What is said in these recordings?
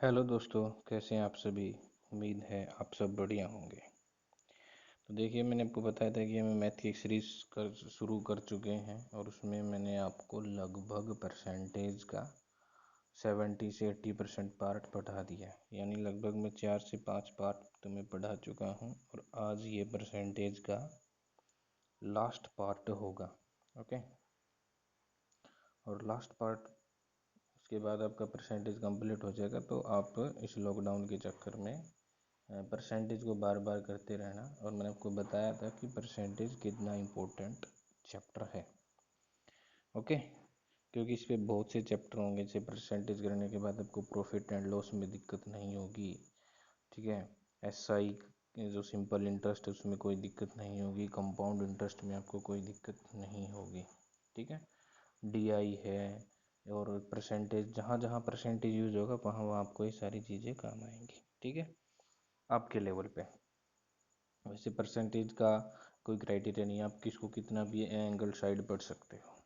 Hello दोस्तों, कैसे हैं आप सभी। उम्मीद है आप सब बढ़िया होंगे। तो देखिए, मैंने आपको बताया था कि हम मैथ की एक सीरीज शुरू कर चुके हैं और उसमें मैंने आपको लगभग परसेंटेज का 70 से 80% पार्ट पढ़ा दिया है। यानी लगभग मैं 4 से 5 पार्ट तुम्हें पढ़ा चुका हूँ और आज ये परसेंटेज का लास्ट पार्ट होगा। ओके, और लास्ट पार्ट उसके बाद आपका परसेंटेज कंप्लीट हो जाएगा। तो आप इस लॉकडाउन के चक्कर में परसेंटेज को बार बार करते रहना। और मैंने आपको बताया था कि परसेंटेज कितना इम्पोर्टेंट चैप्टर है। ओके, क्योंकि इस पे बहुत से चैप्टर होंगे। जैसे परसेंटेज करने के बाद आपको प्रॉफिट एंड लॉस में दिक्कत नहीं होगी, ठीक है। एसआई जो सिंपल इंटरेस्ट है उसमें कोई दिक्कत नहीं होगी। कंपाउंड इंटरेस्ट में आपको कोई दिक्कत नहीं होगी, ठीक है। डीआई है और परसेंटेज, जहाँ जहाँ परसेंटेज यूज होगा वहाँ वहाँ आपको ये सारी चीज़ें काम आएंगी, ठीक है, आपके लेवल पे। वैसे परसेंटेज का कोई क्राइटेरिया नहीं है, आप किसको कितना भी एंगल साइड पढ़ सकते हो।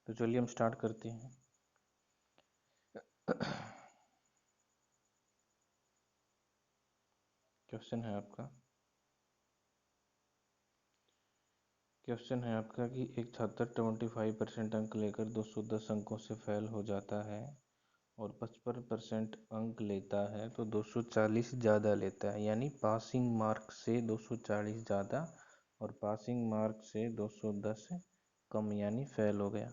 तो चलिए हम स्टार्ट करते हैं। क्वेश्चन है आपका क्वेश्चन है आपका कि एक छात्र 25% अंक लेकर 210 अंकों से फेल हो जाता है और 55% अंक लेता है तो 240 ज़्यादा लेता है। यानी पासिंग मार्क से 240 ज़्यादा और पासिंग मार्क से 210 कम, यानी फेल हो गया।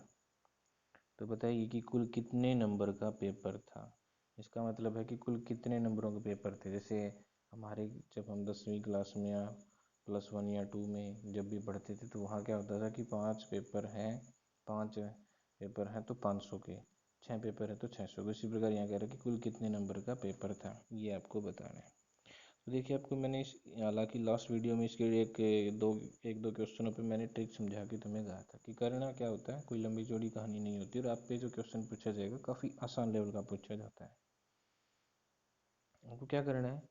तो बताइए कि कुल कितने नंबर का पेपर था। इसका मतलब है कि कुल कितने नंबरों के पेपर थे। जैसे हमारे जब हम 10वीं क्लास में या +1 या 2 में जब भी पढ़ते थे तो वहाँ क्या होता था कि 5 पेपर हैं, 5 पेपर हैं तो 500 के, 6 पेपर है तो 600 के। इसी प्रकार यहाँ कह रहा है कि कुल कितने नंबर का पेपर था, ये आपको बताना है। तो देखिए, आपको मैंने इस, हालांकि लास्ट वीडियो में इसके एक दो क्वेश्चनों पे मैंने ट्रिक समझा के तुम्हें कहा था कि करना क्या होता है। कोई लंबी चौड़ी कहानी नहीं होती और आप पे जो क्वेश्चन पूछा जाएगा काफ़ी आसान लेवल का पूछा जाता है। आपको क्या करना है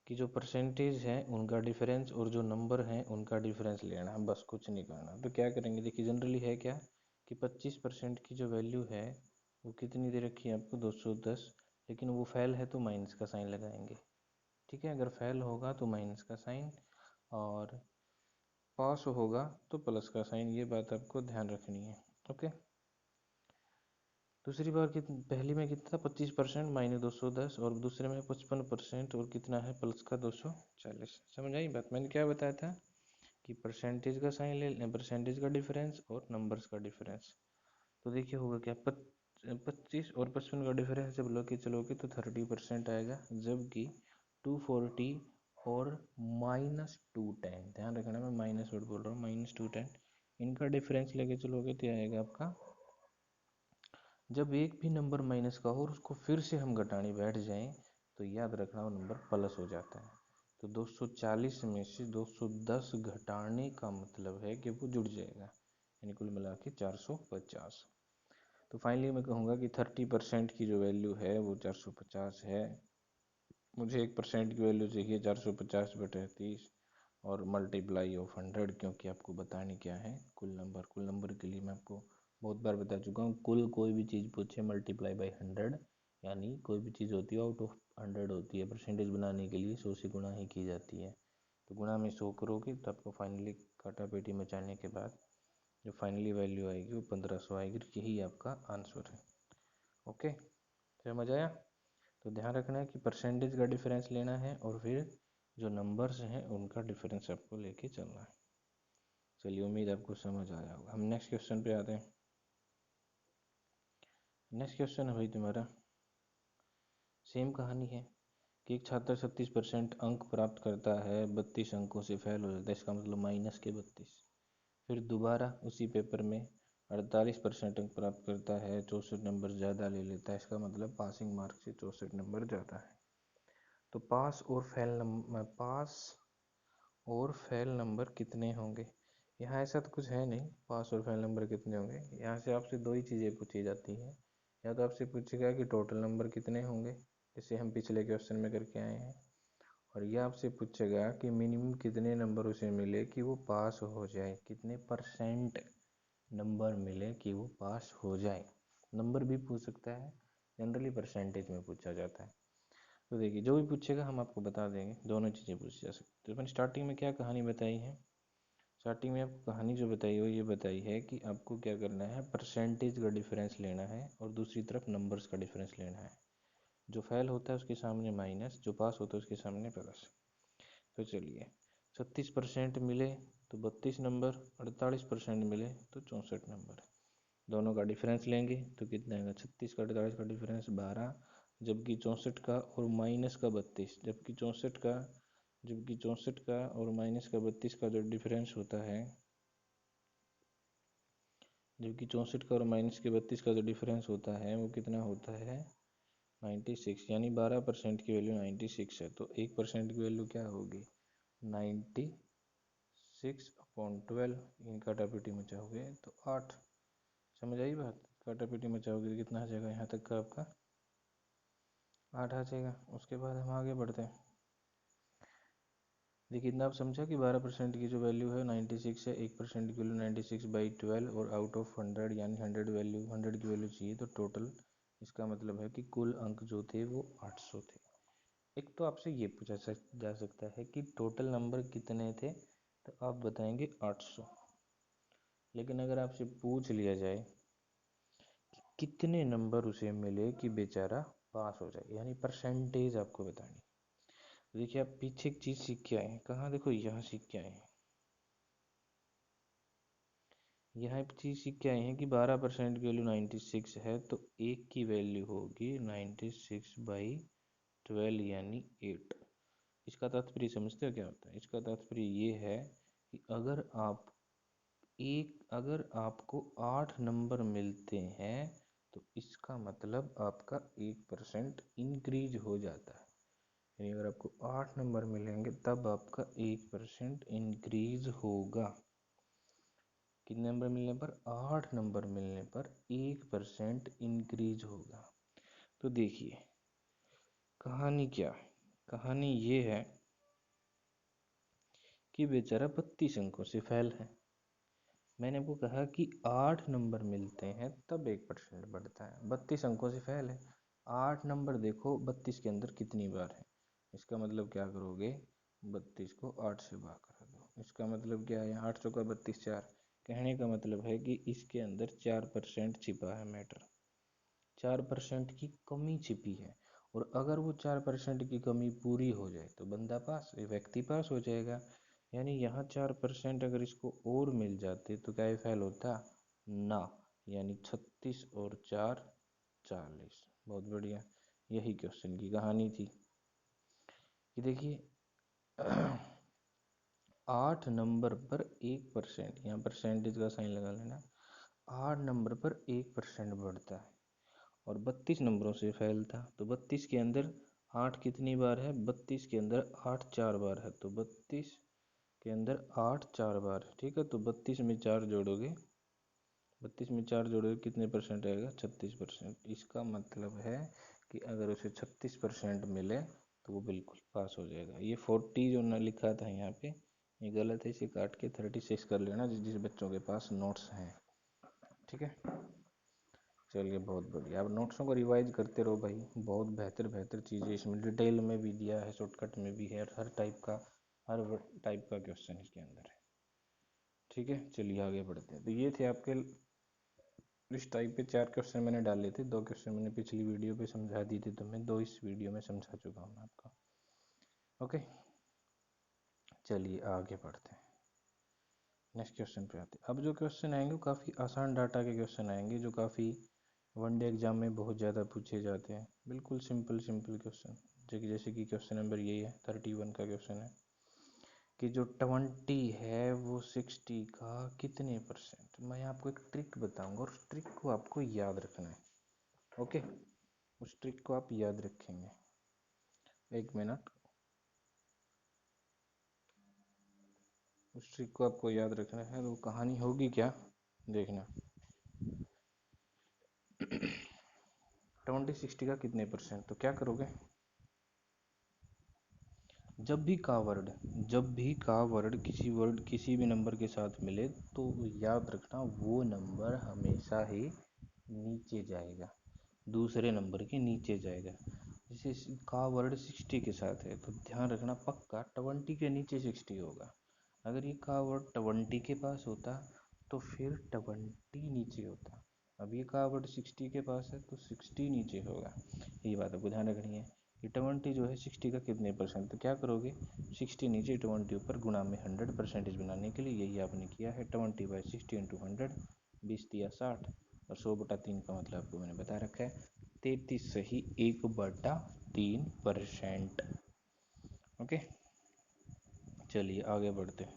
कि जो परसेंटेज है उनका डिफरेंस और जो नंबर है उनका डिफरेंस लेना है, बस कुछ नहीं करना। तो क्या करेंगे, देखिए जनरली है क्या कि 25% की जो वैल्यू है वो कितनी दे रखी है आपको, 210। लेकिन वो फेल है तो माइनस का साइन लगाएंगे, ठीक है। अगर फेल होगा तो माइनस का साइन और पास होगा तो प्लस का साइन, ये बात आपको ध्यान रखनी है। ओके, दूसरी बार पहली में कितना था, 25% -210 और दूसरे में 55% और कितना है प्लस का 240। समझ आई बात। मैंने क्या बताया था कि परसेंटेज का साइन ले लें, परसेंटेज का डिफरेंस और नंबर्स का डिफरेंस। तो देखिए होगा क्या, 25 और 55 का डिफरेंस जब लेके चलोगे तो 30% आएगा, जबकि 240 और -210, ध्यान रखना मैं माइनस वर्ड बोल रहा हूँ, -210 इनका डिफरेंस लेके चलोगे तो आएगा आपका, जब एक भी नंबर माइनस का हो और उसको फिर से हम घटाने बैठ जाएं तो याद रखना वो नंबर प्लस हो जाता है। तो 240 में से 210 घटाने का मतलब है कि वो जुड़ जाएगा, यानी कुल मिला के 450। तो फाइनली मैं कहूँगा कि 30% की जो वैल्यू है वो 450 है। मुझे 1% की वैल्यू चाहिए 450/30 और मल्टीप्लाई ऑफ 100, क्योंकि आपको बताने क्या है, कुल नंबर के लिए मैं आपको बहुत बार बता चुका हूँ, कुल कोई भी चीज़ पूछे मल्टीप्लाई बाई 100, यानी कोई भी चीज़ होती है आउट ऑफ 100 होती है। परसेंटेज बनाने के लिए 100 से गुणा ही की जाती है। तो गुणा में 100 करोगे तो आपको फाइनली काटा पेटी मचाने के बाद जो फाइनली वैल्यू आएगी वो 1500 आएगी। यही आपका आंसर है। ओके, समझ आया। तो ध्यान रखना है कि परसेंटेज का डिफरेंस लेना है और फिर जो नंबर्स हैं उनका डिफरेंस आपको लेके चलना है। चलिए, उम्मीद आपको समझ आया होगा। हम नेक्स्ट क्वेश्चन पे आते हैं। नेक्स्ट क्वेश्चन है भाई तुम्हारा, सेम कहानी है कि एक छात्र 36% अंक प्राप्त करता है, 32 अंकों से फेल हो जाता है, इसका मतलब -32। फिर दोबारा उसी पेपर में 48% अंक प्राप्त करता है, 64 नंबर ज़्यादा ले लेता है, इसका मतलब पासिंग मार्क से 64 नंबर ज़्यादा है। तो पास और फेल नंबर कितने होंगे। यहाँ ऐसा तो कुछ है नहीं, पास और फेल नंबर कितने होंगे। यहाँ से आपसे दो ही चीज़ें पूछी जाती हैं, या तो आपसे पूछेगा कि टोटल नंबर कितने होंगे, जैसे हम पिछले क्वेश्चन में करके आए हैं, और यह आपसे पूछेगा कि मिनिमम कितने नंबर उसे मिले कि वो पास हो जाए, कितने परसेंट नंबर मिले कि वो पास हो जाए। नंबर भी पूछ सकता है, जनरली परसेंटेज में पूछा जाता है। तो देखिए जो भी पूछेगा हम आपको बता देंगे, दोनों चीज़ें पूछ जा सकती। तो मैंने स्टार्टिंग में क्या कहानी बताई है, स्टार्टिंग में आपको कहानी जो बताई वो ये बताई है कि आपको क्या करना है, परसेंटेज का डिफरेंस लेना है और दूसरी तरफ नंबर्स का डिफरेंस लेना है। जो फेल होता है उसके सामने माइनस, जो पास होता है उसके सामने प्लस। तो चलिए 36% मिले तो 32 नंबर, 48% मिले तो 64 नंबर। दोनों का डिफरेंस लेंगे तो कितना आएगा, 36 का 48 का डिफरेंस 12, जबकि 64 का और माइनस का 32, जबकि 64 का और माइनस का 32 का जो डिफरेंस होता है, जबकि 64 का और माइनस के 32 का जो डिफरेंस होता है वो कितना होता है, 96। यानी 12% की वैल्यू 96 है, तो 1% की वैल्यू क्या होगी, 96/12। इन काटापीटी मचाओगे तो 8। समझ आई बात, काटापीटी मचाओगे तो कितना आ जाएगा, यहाँ तक का आपका 8 आ जाएगा। उसके बाद हम आगे बढ़ते हैं। देखिए इतना आप समझा कि 12% की जो वैल्यू है 96 है, 1% की वैल्यू 96/12 और आउट ऑफ 100 यानी 100 की वैल्यू चाहिए, तो टोटल इसका मतलब है कि कुल अंक जो थे वो 800 थे। एक तो आपसे ये पूछा जा सकता है कि टोटल नंबर कितने थे, तो आप बताएंगे 800। लेकिन अगर आपसे पूछ लिया जाए कि कितने नंबर उसे मिले कि बेचारा पास हो जाए, यानी परसेंटेज आपको बतानी। देखिए आप पीछे एक चीज़ सीख के आए हैं, कहाँ देखो यहाँ सीख के आए हैं, यहाँ एक चीज़ सीख के आए हैं कि 12% की वैल्यू 96 है, तो एक की वैल्यू होगी 96/12 यानी 8। इसका तात्पर्य समझते हो क्या होता है, इसका तात्पर्य ये है कि अगर आपको 8 नंबर मिलते हैं तो इसका मतलब आपका 1% इंक्रीज हो जाता है। यानी अगर आपको 8 नंबर मिलेंगे तब आपका 1% इंक्रीज होगा। कितने नंबर मिलने पर, 8 नंबर मिलने पर 1% इंक्रीज होगा। तो देखिए कहानी क्या है, कहानी ये है कि बेचारा 32 अंकों से फेल है। मैंने आपको कहा कि 8 नंबर मिलते हैं तब 1% बढ़ता है, 32 अंकों से फेल है। 8 नंबर देखो 32 के अंदर कितनी बार है, इसका मतलब क्या करोगे, 32 को 8 से भाग कर दो। इसका मतलब क्या है, 8 चौका 32 4। कहने का मतलब है कि इसके अंदर 4% छिपा है मैटर, 4% की कमी छिपी है। और अगर वो 4% की कमी पूरी हो जाए तो बंदा पास, व्यक्ति पास हो जाएगा। यानी यहाँ 4% अगर इसको और मिल जाते तो क्या ये फेल होता ना, यानी 36 और 4 40। बहुत बढ़िया, यही क्वेश्चन की कहानी थी कि देखिए 8 नंबर पर 1%, यहाँ परसेंटेज का साइन लगा लेना, 8 नंबर पर 1% बढ़ता है और 32 नंबरों से फेल था। तो 32 के अंदर 8 कितनी बार है, 32 के अंदर 8 4 बार है, तो 32 के अंदर 8 4 बार है। ठीक है, तो 32 में 4 जोड़ोगे, 32 में 4 जोड़ोगे कितने परसेंट आएगा, 36%। इसका मतलब है कि अगर उसे 36% मिले तो वो बिल्कुल पास हो जाएगा। ये 40 जो न लिखा था यहाँ पे ये गलत है, इसे काट के 36 कर लेना जिस बच्चों के पास नोट्स हैं। ठीक है, चलिए बहुत बढ़िया। अब नोट्सों को रिवाइज करते रहो भाई, बहुत बेहतर बेहतर चीज़ें इसमें डिटेल में भी दिया है, शॉर्टकट में भी है, हर टाइप का क्वेश्चन इसके अंदर है। ठीक है, चलिए आगे बढ़ते हैं। तो ये थे आपके इस टाइप के 4 क्वेश्चन मैंने डाले थे, 2 क्वेश्चन मैंने पिछली वीडियो पे समझा दी थी, तो मैं 2 इस वीडियो में समझा चुका हूँ आपको। ओके, चलिए आगे बढ़ते हैं, नेक्स्ट क्वेश्चन पे आते हैं। अब जो क्वेश्चन आएंगे वो काफ़ी आसान डाटा के क्वेश्चन आएंगे, जो काफ़ी वनडे एग्जाम में बहुत ज़्यादा पूछे जाते हैं। बिल्कुल सिंपल सिंपल क्वेश्चन, जैसे कि क्वेश्चन नंबर यही है, 31 का क्वेश्चन है कि जो 20 है वो 60 का कितने परसेंट। मैं आपको एक ट्रिक बताऊंगा और उस ट्रिक को आपको याद रखना है। ओके, उस ट्रिक को आप याद रखेंगे। एक मिनट, उस ट्रिक को आपको याद रखना है। तो कहानी होगी क्या, देखना। 20 60 का कितने परसेंट, तो क्या करोगे, जब भी का वर्ड किसी भी नंबर के साथ मिले तो याद रखना वो नंबर हमेशा ही नीचे जाएगा, दूसरे नंबर के नीचे जाएगा। जैसे का वर्ड 60 के साथ है तो ध्यान रखना पक्का 20 के नीचे 60 होगा। अगर ये का वर्ड 20 के पास होता तो फिर 20 नीचे होता। अब ये का वर्ड 60 के पास है तो 60 नीचे होगा। ये बात आपको ध्यान रखनी है कि 20 जो है 60 का कितने परसेंट, तो क्या करोगे 60 नीचे 20 ऊपर गुणा में 100 परसेंटेज बनाने के लिए यही आपने किया है। 20/60 इंटू 100, 20 दिया 60 और 100/3 का मतलब आपको मैंने बता रखा है 33 सही 1/3%। ओके, चलिए आगे बढ़ते हैं।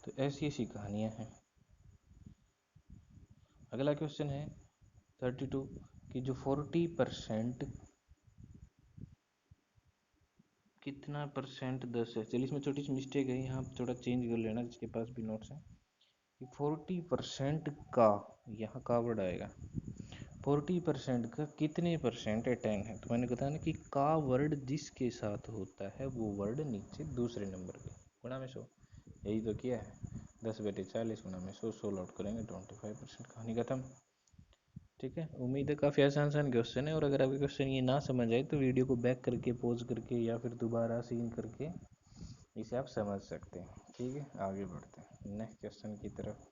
तो ऐसी ऐसी कहानियाँ हैं। अगला क्वेश्चन है 32 कि जो 40% कितना परसेंट 10 है। चलिए इसमें छोटी सी मिस्टेक है, यहाँ थोड़ा चेंज कर लेना जिसके पास भी नोट्स है कि 40% का, यहाँ का वर्ड आएगा 40% का कितने परसेंट है 10 है। तो मैंने बताया ना कि का वर्ड जिसके साथ होता है वो वर्ड नीचे दूसरे नंबर के गुणा में 100, यही तो किया है। 10/40 गुणा में 100, 100 लौट करेंगे 25%, कहानी खत्म। ठीक है, उम्मीद है काफ़ी आसान आसान क्वेश्चन है। और अगर आपके क्वेश्चन ये ना समझ आए तो वीडियो को बैक करके पॉज करके या फिर दोबारा सीन करके इसे आप समझ सकते हैं। ठीक है, आगे बढ़ते हैं नेक्स्ट क्वेश्चन की तरफ।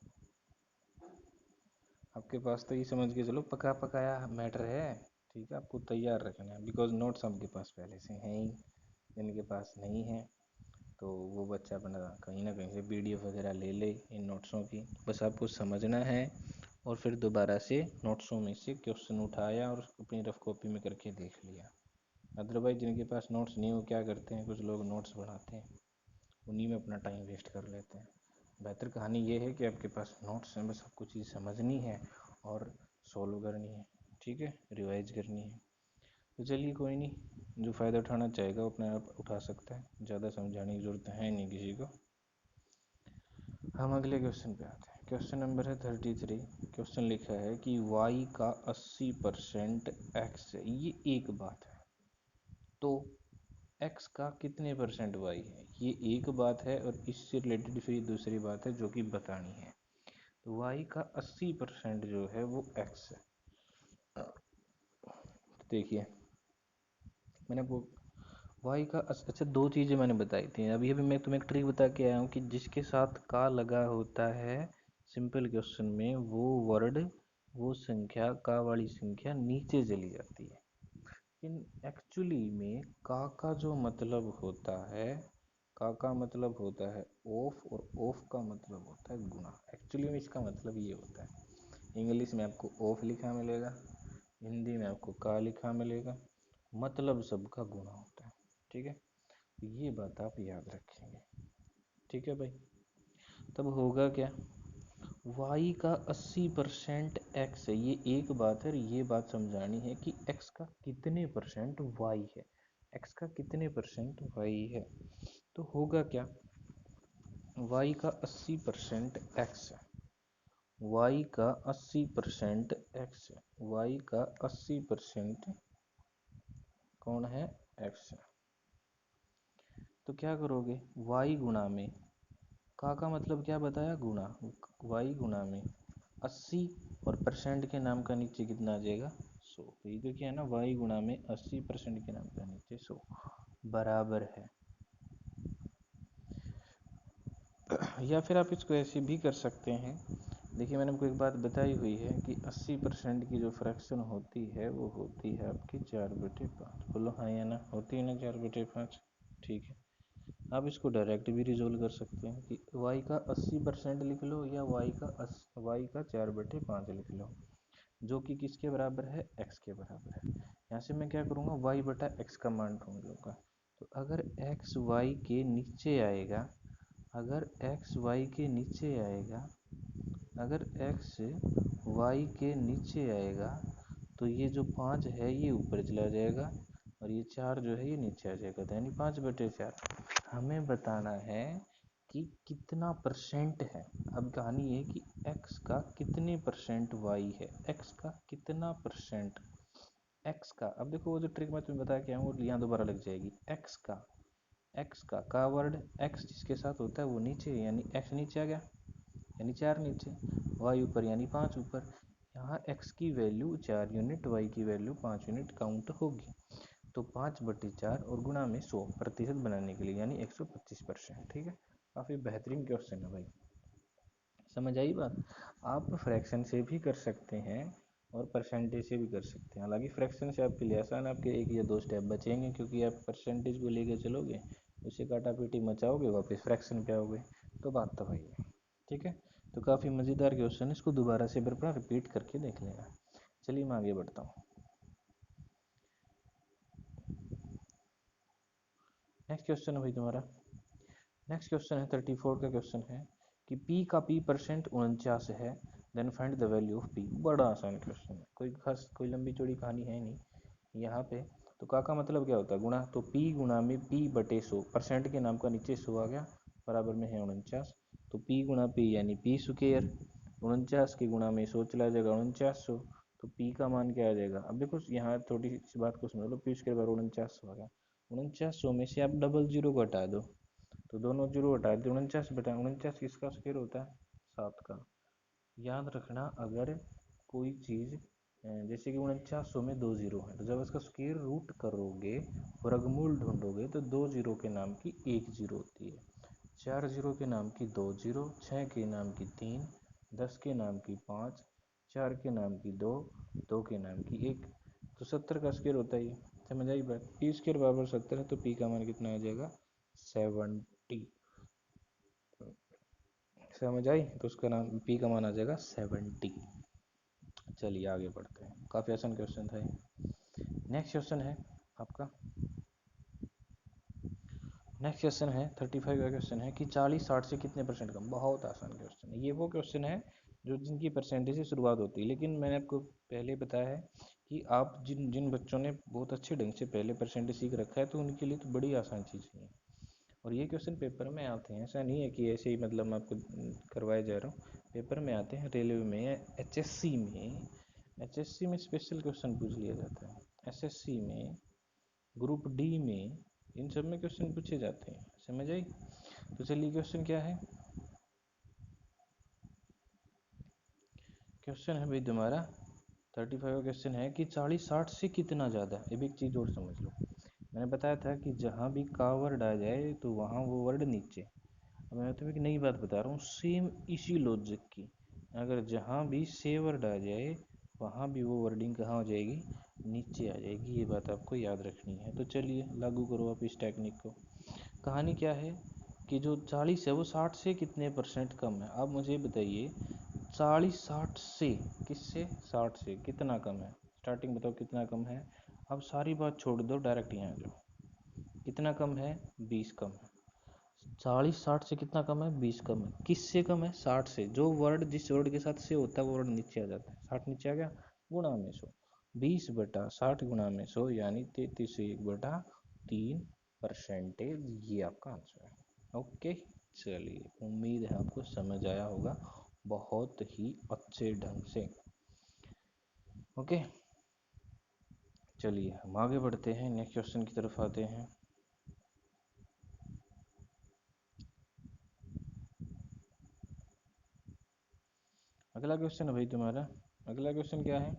आपके पास तो ये समझ के चलो पका पकाया मैटर है। ठीक है, आपको तैयार रखना है बिकॉज नोट्स आपके पास पहले से हैं ही। जिनके पास नहीं है तो वो बच्चा अपना कहीं ना कहीं से PDF वगैरह ले ले इन नोट्सों की। बस आपको समझना है और फिर दोबारा से नोट्सों में से क्वेश्चन उठाया और अपनी रफ कॉपी में करके देख लिया। अदरवाइज जिनके पास नोट्स नहीं हो क्या करते हैं, कुछ लोग नोट्स बनाते हैं उन्हीं में अपना टाइम वेस्ट कर लेते हैं। बेहतर कहानी ये है कि आपके पास नोट्स हैं, बस आपको चीज़ समझनी है और सॉल्व करनी है। ठीक है, रिवाइज करनी है। तो चलिए कोई नहीं, जो फ़ायदा उठाना चाहेगा वो अपने आप उठा सकता है, ज़्यादा समझाने की ज़रूरत है नहीं किसी को। हम अगले क्वेश्चन पे आते हैं। क्वेश्चन नंबर है 33। क्वेश्चन लिखा है कि y का 80% x है। ये एक बात है, तो x का कितने परसेंट y है, ये एक बात है। और इससे रिलेटेड फिर दूसरी बात है जो कि बतानी है। तो y का 80% जो है वो x है। तो देखिए मैंने आपको y का अच्छा दो चीज़ें मैंने बताई थी। अभी अभी मैं तुम्हें एक ट्रिक बता के आया हूँ कि जिसके साथ का लगा होता है सिंपल क्वेश्चन में वो वर्ड, वो संख्या, का वाली संख्या नीचे चली जाती है। लेकिन एक्चुअली में का जो मतलब होता है, का मतलब होता है ऑफ, और ऑफ का मतलब होता है गुणा। एक्चुअली में इसका मतलब ये होता है, इंग्लिश में आपको ऑफ लिखा मिलेगा, हिंदी में आपको का लिखा मिलेगा, मतलब सबका गुणा होता है। ठीक है, तो ये बात आप याद रखेंगे। ठीक है भाई, तब होगा क्या, y का 80% x है। ये एक बात है और ये बात समझानी है कि x का कितने परसेंट y है, x का कितने परसेंट y है। तो होगा क्या, y का 80% x है, y का 80% x है, y का 80% कौन है, x है। तो क्या करोगे y गुणा में का मतलब क्या बताया, गुणा, y गुणा में 80 और परसेंट के नाम का नीचे कितना आ जाएगा 100। तो ये तो क्या है ना, y गुणा में 80% के नाम का नीचे 100 बराबर है। या फिर आप इसको ऐसे भी कर सकते हैं। देखिए मैंने आपको एक बात बताई हुई है कि 80% की जो फ्रैक्शन होती है वो होती है आपकी 4/5। बोलो हाँ या ना, होती है ना 4/5। ठीक है, आप इसको डायरेक्ट भी रिजोल्व कर सकते हैं कि y का 80% लिख लो या y का 4/5 लिख लो, जो कि किसके बराबर है, x के बराबर है। यहाँ से मैं क्या करूँगा, y/x का मान ढूंढ लूँगा। तो अगर x y के नीचे आएगा, अगर x y के नीचे आएगा, अगर x y के नीचे आएगा तो ये जो 5 है ये ऊपर चला जाएगा और ये 4 जो है ये नीचे आ जाएगा, तो यानी 5/4। हमें बताना है कि कितना परसेंट है। अब कहानी ये है कि x का कितने परसेंट y है, x का कितना परसेंट, x का। अब देखो वो जो ट्रिक मैं तुम्हें बता के आया हूँ वो यहाँ दोबारा लग जाएगी। x का वर्ड x जिसके साथ होता है वो नीचे, यानी x नीचे आ गया यानी 4 नीचे, y ऊपर यानी 5 ऊपर। यहाँ x की वैल्यू 4 यूनिट, y की वैल्यू 5 यूनिट काउंट होगी। तो 5/4 और गुणा में 100% बनाने के लिए, यानी 125%। ठीक है, काफ़ी बेहतरीन क्वेश्चन है भाई, समझ आई बात। आप फ्रैक्शन से भी कर सकते हैं और परसेंटेज से भी कर सकते हैं। हालांकि फ्रैक्शन से आपके लिए आसान, आपके 1 या 2 स्टेप बचेंगे, क्योंकि आप परसेंटेज को लेके चलोगे, उसे काटा पीटी मचाओगे, वापस फ्रैक्शन पे आओगे, तो बात तो वही है। ठीक है, तो काफ़ी मज़ेदार क्वेश्चन है, इसको दोबारा से एक बार रिपीट करके देख लेना। चलिए मैं आगे बढ़ता हूँ। नेक्स्ट क्वेश्चन है भाई तुम्हारा, नेक्स्ट क्वेश्चन है 34 का क्वेश्चन है कि p का p% 49 है, then find the value of p। बड़ा आसान क्वेश्चन है, कोई खास कोई लंबी चौड़ी कहानी है नहीं यहाँ पे। तो का मतलब क्या होता है, गुणा। तो p गुणा में p/100, परसेंट के नाम का नीचे 100 आ गया, बराबर में है 49। तो p गुणा p यानी p², 49 के गुणा में 100 चला जाएगा 4900। तो p का मान क्या आ जाएगा, अब देखो यहाँ थोड़ी सी बात को समझ लो, p² 4900 आ गया, 4900 में से आप डबल जीरो को हटा दो, तो दोनों जीरो हटा दो, 49/49 किसका स्क्वायर होता है, 7 का। याद रखना, अगर कोई चीज़ जैसे कि 4900 में 2 जीरो है, तो जब इसका स्क्वायर रूट करोगे, वर्गमूल ढूंढोगे, तो 2 जीरो के नाम की 1 जीरो होती है, 4 जीरो के नाम की 2 जीरो, 6 के नाम की 3, 10 के नाम की 5, 4 के नाम की 2, 2 के नाम की 1। तो 70 का स्क्वायर होता है ये, समझ आई बात। p² बराबर 70 है, तो p का मान कितना आ जाएगा, 70। समझ आई, तो उसका नाम p का मान आ जाएगा 70। चलिए आगे बढ़ते हैं, काफ़ी आसान क्वेश्चन था ये। नेक्स्ट क्वेश्चन है आपका, नेक्स्ट क्वेश्चन है 35 का क्वेश्चन है कि 40-60 से कितने परसेंट कम। बहुत आसान क्वेश्चन है ये, वो क्वेश्चन है जो जिनकी परसेंटेज से शुरुआत होती है, लेकिन मैंने आपको पहले बताया है कि आप जिन जिन बच्चों ने बहुत अच्छे ढंग से पहले परसेंटेज सीख रखा है, तो उनके लिए तो बड़ी आसान चीज़ है। और ये क्वेश्चन पेपर में आते हैं, ऐसा नहीं है कि ऐसे ही मतलब मैं आपको करवाए जा रहा हूँ, पेपर में आते हैं, रेलवे में, एचएससी में स्पेशल क्वेश्चन पूछ लिया जाता है, एसएससी में, ग्रुप डी में, इन सब में क्वेश्चन पूछे जाते हैं, समझ आई। तो चलिए क्वेश्चन क्या है, क्वेश्चन है भाई तुम्हारा 35 का क्वेश्चन है कि 40-60 से कितना ज़्यादा है। अब एक चीज़ और समझ लो, मैंने बताया था कि जहाँ भी का वर्ड आ जाए तो वहाँ वो वर्ड नीचे। अब मैं तुम्हें एक नई बात बता रहा हूँ, सेम इसी लॉजिक की, अगर जहाँ भी से वर्ड आ जाए, वहाँ भी वो वर्डिंग कहाँ हो जाएगी, नीचे आ जाएगी। ये बात आपको याद रखनी है। तो चलिए लागू करो आप इस टेक्निक को। कहानी क्या है कि जो 40 है वो 60 से कितने परसेंट कम है। आप मुझे बताइए, 40 60 से, किससे, 60 से कितना कम है, स्टार्टिंग बताओ कितना कम है। अब सारी बात छोड़ दो, डायरेक्ट यहाँ जाओ, कितना कम है, 20 कम है। 40-60 से कितना कम है, 20 कम है। किससे कम है, 60 से। जो वर्ड जिस वर्ड के साथ से होता है वो वर्ड नीचे आ जाता है, 60 नीचे आ गया, गुणा में 100, 20/60 गुणा में 100 यानी 33/1/3%। ये आपका आंसर है। ओके, चलिए उम्मीद है आपको समझ आया होगा बहुत ही अच्छे ढंग से। ओके, चलिए हम आगे बढ़ते हैं, नेक्स्ट क्वेश्चन की तरफ आते हैं। अगला क्वेश्चन है भाई तुम्हारा, अगला क्वेश्चन क्या है,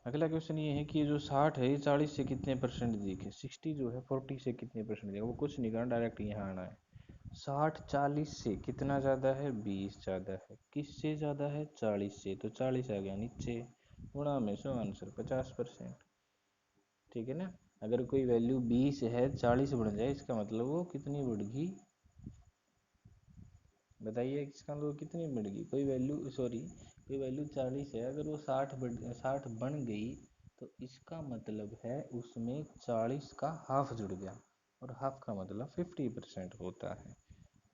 अगला क्वेश्चन ये है कि ये जो 60 है, ये 40 से कितने परसेंट दिखे। 60 जो है 40 से कितने परसेंट दिखे, वो कुछ नहीं करना, डायरेक्ट यहाँ आना है। 60 40 से कितना ज़्यादा है, 20 ज़्यादा है। किससे ज़्यादा है, 40 से, तो 40 आ गया नीचे, गुणा में 100, आंसर 50%। ठीक है ना। अगर कोई वैल्यू 20 है, 40 बढ़ जाए, इसका मतलब वो कितनी बढ़ गई, बताइए इसका मतलब कितनी बढ़ गई। कोई वैल्यू, सॉरी, कोई वैल्यू 40 है, अगर वो 60 बन गई, तो इसका मतलब है उसमें 40 का हाफ जुड़ गया, और हाफ का मतलब 50% होता है।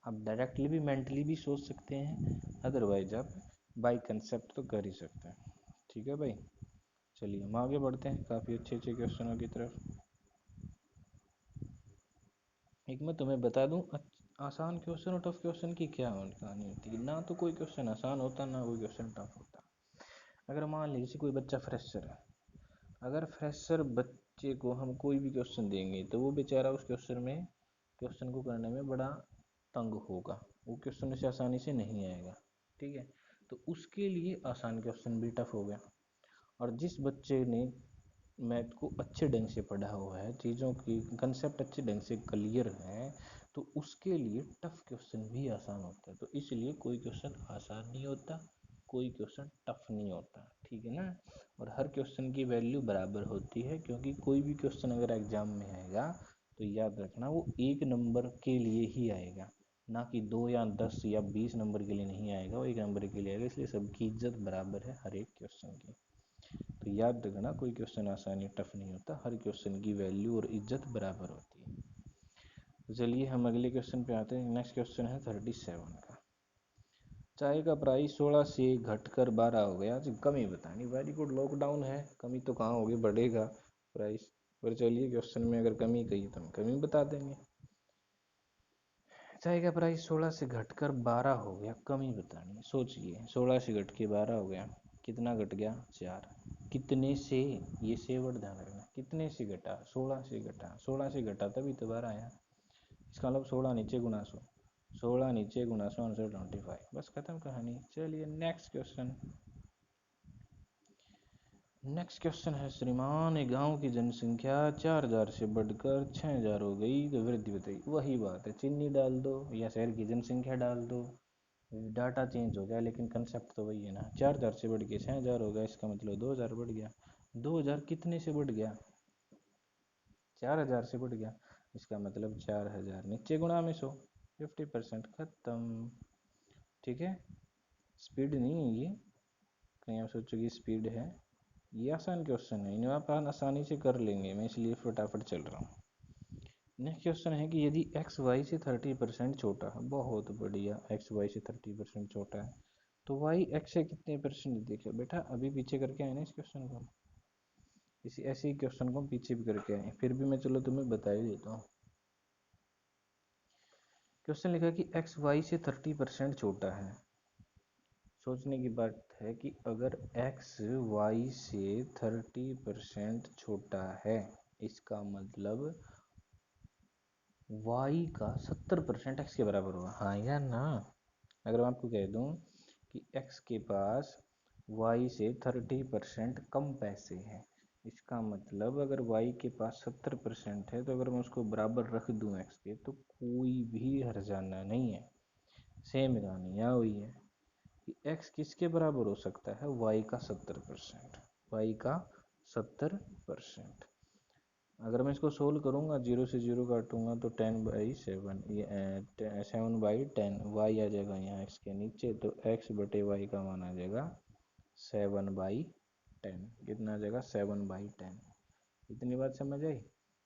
आप डायरेक्टली भी मेंटली भी सोच सकते हैं, अदरवाइज आप बाय कंसेप्ट तो कर ही सकते हैं। ठीक है भाई, चलिए हम आगे बढ़ते हैं काफ़ी अच्छे अच्छे क्वेश्चनों की तरफ। एक मैं तुम्हें बता दूं, आसान क्वेश्चन और टफ क्वेश्चन की क्या कहानी होती है, ना तो कोई क्वेश्चन आसान होता, ना कोई क्वेश्चन टफ होता। अगर मान लीजिए कोई बच्चा फ्रेशर है, अगर फ्रेशर बच्चे को हम कोई भी क्वेश्चन देंगे, तो वो बेचारा उस क्वेश्चन को करने में बड़ा तंग होगा, वो क्वेश्चन उसे आसानी से नहीं आएगा। ठीक है, तो उसके लिए आसान क्वेश्चन भी टफ हो गया। और जिस बच्चे ने मैथ को अच्छे ढंग से पढ़ा हुआ है, चीज़ों की कंसेप्ट अच्छे ढंग से क्लियर है, तो उसके लिए टफ क्वेश्चन भी आसान होता है। तो इसलिए कोई क्वेश्चन आसान नहीं होता, कोई क्वेश्चन टफ नहीं होता, ठीक है ना। और हर क्वेश्चन की वैल्यू बराबर होती है, क्योंकि कोई भी क्वेश्चन अगर एग्जाम में आएगा तो याद रखना वो 1 नंबर के लिए ही आएगा, ना कि 2 या 10 या 20 नंबर के लिए नहीं आएगा, वो 1 नंबर के लिए आएगा। इसलिए सबकी इज्जत बराबर है हर एक क्वेश्चन की। तो याद रखना कोई क्वेश्चन आसान या टफ नहीं होता, हर क्वेश्चन की वैल्यू और इज्जत बराबर होती है। तो चलिए हम अगले क्वेश्चन पे आते हैं। नेक्स्ट क्वेश्चन है 37 का। चाय का प्राइस 16 से घटकर 12 हो गया। आज कमी बतानी, वेरी गुड। लॉकडाउन है, कमी तो कहाँ होगी, बढ़ेगा प्राइस। पर चलिए क्वेश्चन में अगर कमी कही तो हम कमी बता देंगे। चाय का प्राइस 16 से घटकर 12 हो गया, कमी बतानी। सोचिए 16 से घट के 12 हो गया, कितना घट गया? 4। कितने से, ये से वर्ड ध्यान रखना, कितने से घटा? 16 से घटा, 16 से घटा तभी तो 12 आया। इसका मतलब 16 नीचे गुना 100, 16 नीचे गुना 100 आंसर 25। बस खत्म कहानी। चलिए नेक्स्ट क्वेश्चन। नेक्स्ट क्वेश्चन है, श्रीमान एक गांव की जनसंख्या 4000 से बढ़कर 6000 हो गई तो वृद्धि बताइए। वही बात है, चीनी डाल दो या शहर की जनसंख्या डाल दो, डाटा चेंज हो गया लेकिन कंसेप्ट तो वही है ना। 4000 से बढ़ के 6000 हो गया, इसका मतलब 2000 बढ़ गया। 2000 कितने से बढ़ गया? 4000 से बढ़ गया, इसका मतलब 4000 नीचे गुणा में 100, 50% खत्म। ठीक है, स्पीड नहीं है ये, कहीं आप सोचोगे स्पीड है। ये आसान क्वेश्चन है, इन्हें आप आसानी से कर लेंगे, मैं इसलिए फटाफट चल रहा हूँ। नेक्स्ट क्वेश्चन है कि यदि एक्स वाई से 30% छोटा है, बहुत बढ़िया, एक्स वाई से 30% छोटा है, तो वाई एक्स से कितने परसेंट? देखो बेटा अभी पीछे करके आए ना इस क्वेश्चन को, इसी ऐसे ही क्वेश्चन को पीछे भी करके आए, फिर भी मैं चलो तुम्हें बता ही देता हूँ। क्वेश्चन लिखा कि एक्स वाई से 30% छोटा है। सोचने की बात है कि अगर x y से 30% छोटा है, इसका मतलब y का 70% x के बराबर होगा, हाँ या ना। अगर मैं आपको कह दूं कि x के पास y से 30% कम पैसे हैं, इसका मतलब अगर y के पास 70% है, तो अगर मैं उसको बराबर रख दूं x के, तो कोई भी हर्जाना नहीं है। सेम कहानी यहाँ हुई है कि x किसके बराबर हो सकता है? y का 70%, y का 70%। अगर मैं इसको सोल्व करूंगा, 0 से 0 काटूंगा तो 10/7, ये 7/10, y आ जाएगा यहाँ x के नीचे, तो x बटे y का मान आ जाएगा 7/10। कितना आ जाएगा? 7/10। इतनी बात समझ आई।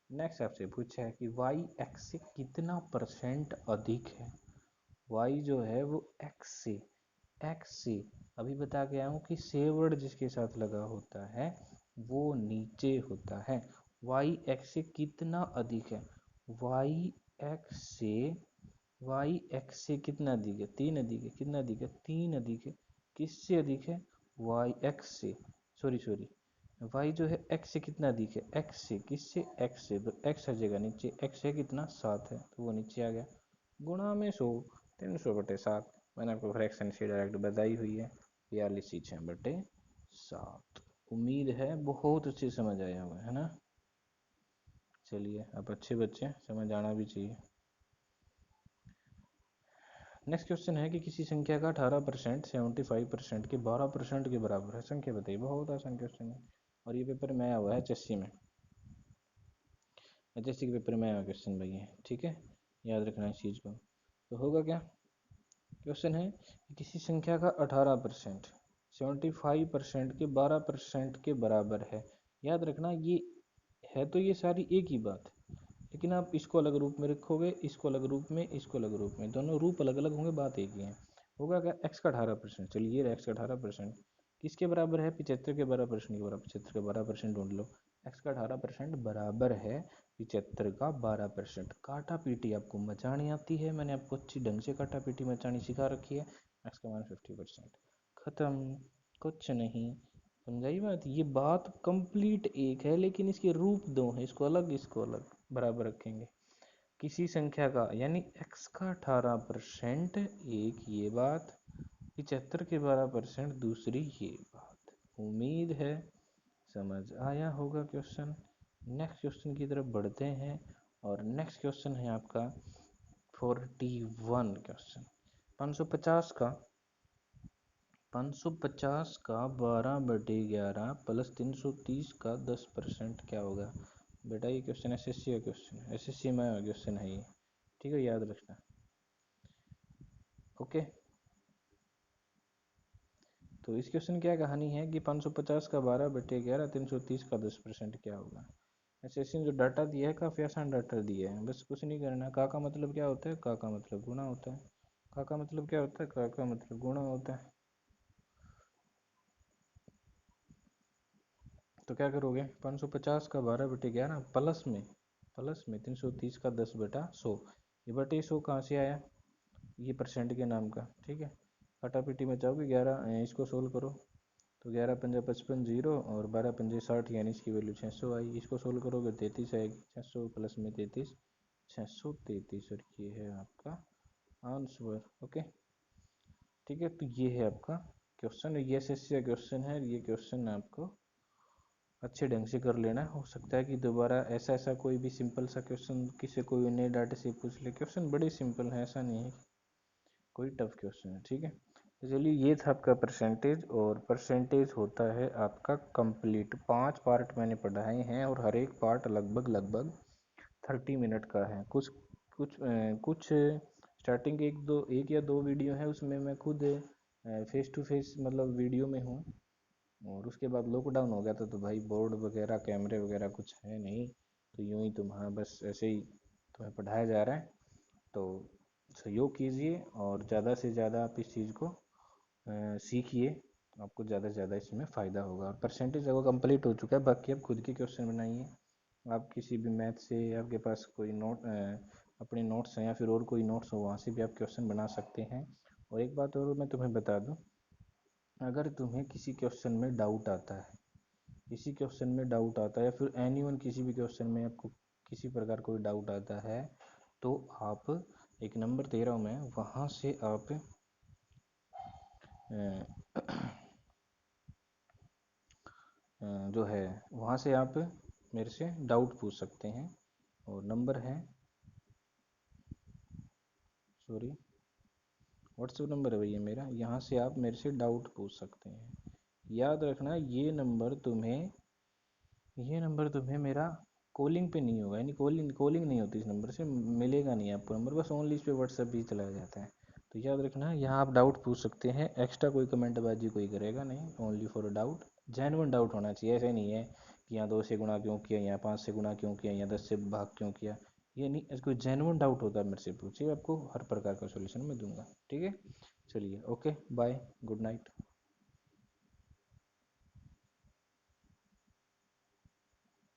नेक्स्ट आपसे पूछा है कि y x से कितना परसेंट अधिक है। y जो है वो x से अभी बता के आया हूँ कि से वर्ड जिसके साथ लगा होता है वो नीचे होता है। y x से कितना अधिक है? y x से y x से कितना अधिक है? 3 अधिक है। कितना अधिक है? 3 अधिक है। किससे अधिक है? y x से, सॉरी y जो है x से कितना अधिक है? x से, किससे? x से, तो x आ जाएगा नीचे, x है कितना? 7 है, तो वो नीचे आ गया। गुणा में 100, 300/7। मैंने आपको फ्रैक्शन से डायरेक्ट बताई हुई है, 42/6/7। उम्मीद है बहुत अच्छे समझ आया हुआ है ना। चलिए अब अच्छे बच्चे, समझ आना भी चाहिए। नेक्स्ट क्वेश्चन है कि किसी संख्या का 18% 75% के 12% के बराबर है, संख्या बताइए। बहुत आसान क्वेश्चन है, और ये पेपर में आया हुआ है HSC में, HSC के पेपर में आया हुआ क्वेश्चन भाई है, ठीक है, याद रखना इस चीज़ को। तो होगा क्या? क्वेश्चन है कि किसी संख्या का 18% 75% के 12% के बराबर है। याद रखना ये है तो ये सारी एक ही बात, लेकिन आप इसको अलग रूप में रखोगे, इसको अलग रूप में, इसको अलग रूप में, दोनों रूप अलग अलग होंगे, बात एक ही है। होगा क्या? x का 18%, चलिए x का 18% किसके बराबर है? 75 के 12% के बराबर। 75 का 12% ढूंढ लो। x का 18% बराबर है 75 का 12%। काटा पीटी आपको मचानी आती है, मैंने आपको अच्छी ढंग से काटा पीटी मचानी सिखा रखी है। x का मान 50%, खत्म, कुछ नहीं। समझाई बात? ये बात कंप्लीट एक है, लेकिन इसके रूप दो हैं, इसको अलग इसको अलग बराबर रखेंगे। किसी संख्या का यानी x का 18% एक ये बात, 75 के 12% दूसरी ये बात। उम्मीद है समझ आया होगा क्वेश्चन। नेक्स्ट क्वेश्चन की तरफ बढ़ते हैं और नेक्स्ट क्वेश्चन है आपका 41 क्वेश्चन। 550 का 12/11 प्लस 330 का 10% क्या होगा? बेटा ये क्वेश्चन एसएससी का क्वेश्चन है, एसएससी में क्वेश्चन है ये, ठीक है, याद रखना। ओके, तो इस क्वेश्चन क्या कहानी है कि 550 का 12/11 330 का 10% क्या होगा? एसएससी ने जो डाटा दिया है काफ़ी आसान डाटा दिया है, बस कुछ नहीं करना। का मतलब क्या होता है? का मतलब गुणा होता है। का मतलब क्या होता है? का मतलब गुणा होता है। तो क्या करोगे? 550 का 12/11 प्लस में 330 का 10/100। ये बटे 100 कहाँ से आया? ये परसेंट के नाम का, ठीक है। कटापिटी में जाओगे 11, इसको सोल्व करो तो 11 पंजा 55 जीरो और 12 पंजे 60, यानी इसकी वैल्यू 600 आई। इसको सोल्व करोगे 33 आएगी। 600 प्लस में 33 633, और ये है आपका आंसर। ओके, ठीक है, तो ये है आपका क्वेश्चन। ये एसएससी का क्वेश्चन है। ये क्वेश्चन आपको अच्छे ढंग से कर लेना। हो सकता है कि दोबारा ऐसा कोई भी सिंपल सा क्वेश्चन किसी कोई नए डाटे से पूछ ले। क्वेश्चन बड़े सिंपल है, ऐसा नहीं है कोई टफ क्वेश्चन है, ठीक है। तो चलिए, ये था आपका परसेंटेज, और परसेंटेज होता है आपका कंप्लीट। 5 पार्ट मैंने पढ़ाए हैं और हर एक पार्ट लगभग 30 मिनट का है। कुछ स्टार्टिंग एक या दो वीडियो है, उसमें मैं खुद फेस टू फेस मतलब वीडियो में हूँ, और उसके बाद लॉकडाउन हो गया था, तो भाई बोर्ड वगैरह कैमरे वगैरह कुछ है नहीं, तो यूँ ही तुम्हारा बस ऐसे ही तुम्हें पढ़ाया जा रहा है। तो सहयोग कीजिए और ज़्यादा से ज़्यादा आप इस चीज़ को सीखिए, आपको ज़्यादा से ज़्यादा इसमें फ़ायदा होगा। और परसेंटेज आपको कंप्लीट हो चुका है, बाकी आप खुद के क्वेश्चन बनाइए। आप किसी भी मैथ से, आपके पास कोई अपने नोट्स हैं या फिर और कोई नोट्स हो, वहाँ से भी आप क्वेश्चन बना सकते हैं। और एक बात और मैं तुम्हें बता दूँ, अगर तुम्हें किसी क्वेश्चन में डाउट आता है, या फिर एनीवन किसी भी क्वेश्चन में आपको किसी प्रकार कोई डाउट आता है, तो आप एक नंबर दे रहा हूँ मैं, वहाँ से आप जो है वहाँ से आप मेरे से डाउट पूछ सकते हैं। और नंबर है, सॉरी, व्हाट्सएप नंबर है भैया मेरा, यहाँ से आप मेरे से डाउट पूछ सकते हैं। याद रखना, ये नंबर तुम्हें मेरा कॉलिंग पे नहीं होगा, यानी कॉलिंग नहीं होती, इस नंबर से मिलेगा नहीं आपको नंबर, बस ओनली इस पे व्हाट्सएप भी चलाया जाता है। तो याद रखना, यहाँ आप डाउट पूछ सकते हैं, एक्स्ट्रा कोई कमेंटबाजी कोई करेगा नहीं, only for doubt. Genuine doubt होना चाहिए, ऐसा नहीं है कि यहाँ 2 से गुणा क्यों किया, यहाँ 5 से गुणा क्यों किया, यहाँ 10 से भाग क्यों किया, ये नहीं। ऐसा कोई जेन्युइन डाउट होता है मेरे से पूछिए, आपको हर प्रकार का सोल्यूशन मैं दूंगा, ठीक है। चलिए, ओके, बाय, गुड नाइट।